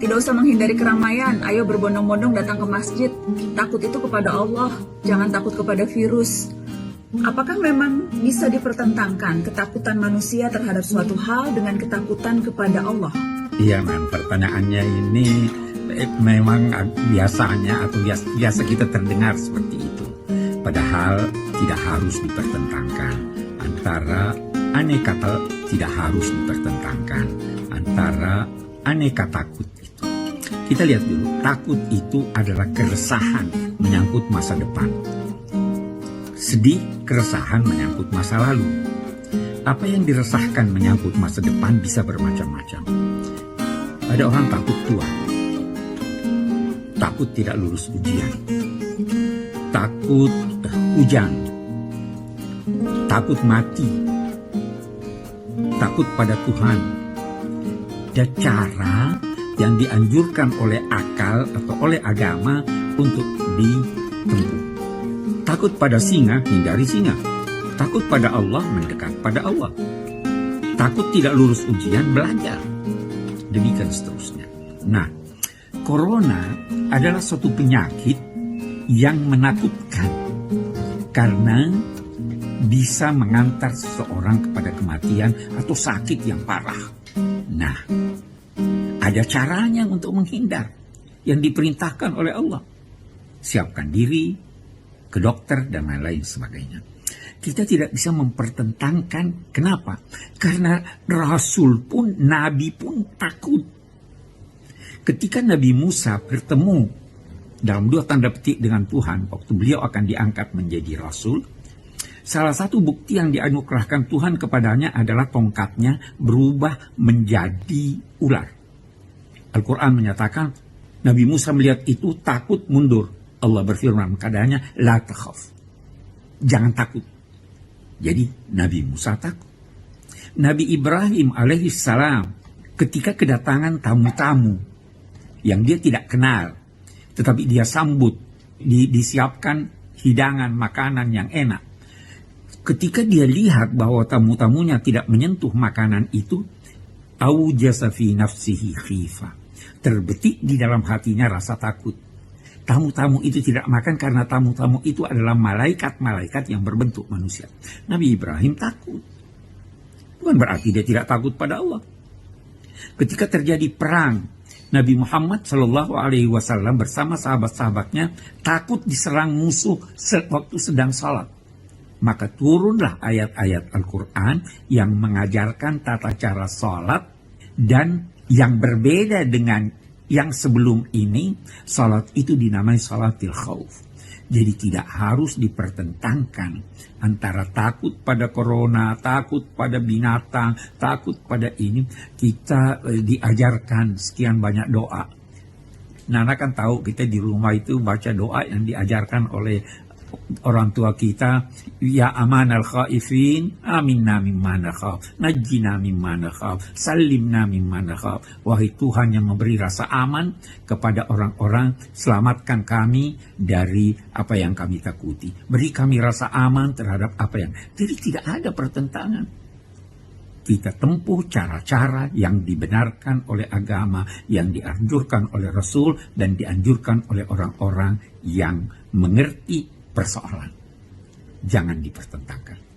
Tidak usah menghindari keramaian, ayo berbondong-bondong datang ke masjid. Takut itu kepada Allah, jangan takut kepada virus. Apakah memang bisa dipertentangkan ketakutan manusia terhadap suatu hal dengan ketakutan kepada Allah? Iya, pertanyaannya ini memang biasanya atau biasa kita terdengar seperti itu. Padahal tidak harus dipertentangkan antara aneka tidak harus dipertentangkan antara aneka takut itu. Kita lihat dulu, takut itu adalah keresahan menyangkut masa depan. Sedih, keresahan menyangkut masa lalu. Apa yang diresahkan menyangkut masa depan bisa bermacam-macam. Ada orang takut tua, takut tidak lulus ujian, takut hujan, takut mati, takut pada Tuhan. Ada cara yang dianjurkan oleh akal atau oleh agama untuk ditempuh. Takut pada singa, hindari singa. Takut pada Allah, mendekat pada Allah. Takut tidak lulus ujian, belajar. Demikian seterusnya. Nah, corona adalah suatu penyakit yang menakutkan karena bisa mengantar seseorang kepada kematian atau sakit yang parah. Nah, ada caranya untuk menghindar yang diperintahkan oleh Allah. Siapkan diri, ke dokter, dan lain-lain sebagainya. Kita tidak bisa mempertentangkan. Kenapa? Karena Rasul pun, Nabi pun takut. Ketika Nabi Musa bertemu dalam 2 tanda petik dengan Tuhan, waktu beliau akan diangkat menjadi Rasul, salah satu bukti yang dianugerahkan Tuhan kepadanya adalah tongkatnya berubah menjadi ular. Al-Quran menyatakan Nabi Musa melihat itu takut mundur. Allah berfirman kepadanya, la takhaf, jangan takut. Jadi Nabi Musa takut. Nabi Ibrahim alaihissalam ketika kedatangan tamu-tamu yang dia tidak kenal, tetapi dia sambut, disiapkan hidangan makanan yang enak. Ketika dia lihat bahwa tamu-tamunya tidak menyentuh makanan itu, aujasa fi nafsihi khifah, terbetik di dalam hatinya rasa takut. Tamu-tamu itu tidak makan karena tamu-tamu itu adalah malaikat-malaikat yang berbentuk manusia. Nabi Ibrahim takut. Bukan berarti dia tidak takut pada Allah. Ketika terjadi perang, Nabi Muhammad SAW bersama sahabat-sahabatnya takut diserang musuh waktu sedang salat. Maka turunlah ayat-ayat Al-Quran yang mengajarkan tata cara salat, dan yang berbeda dengan yang sebelum ini, salat itu dinamai salatil khauf. Jadi tidak harus dipertentangkan antara takut pada corona, takut pada binatang, takut pada ini. Kita diajarkan sekian banyak doa. Nana kan tahu kita di rumah itu baca doa yang diajarkan oleh orang tua kita, ya amanal khaifin, aminna mimma nakhaf, najjina mimma nakhaf, salimna mimma nakhaf. Wahai Tuhan yang memberi rasa aman kepada orang-orang, selamatkan kami dari apa yang kami takuti. Beri kami rasa aman terhadap apa yang. Jadi tidak ada pertentangan. Kita tempuh cara-cara yang dibenarkan oleh agama, yang dianjurkan oleh Rasul, dan dianjurkan oleh orang-orang yang mengerti persoalan. Jangan dipertentangkan.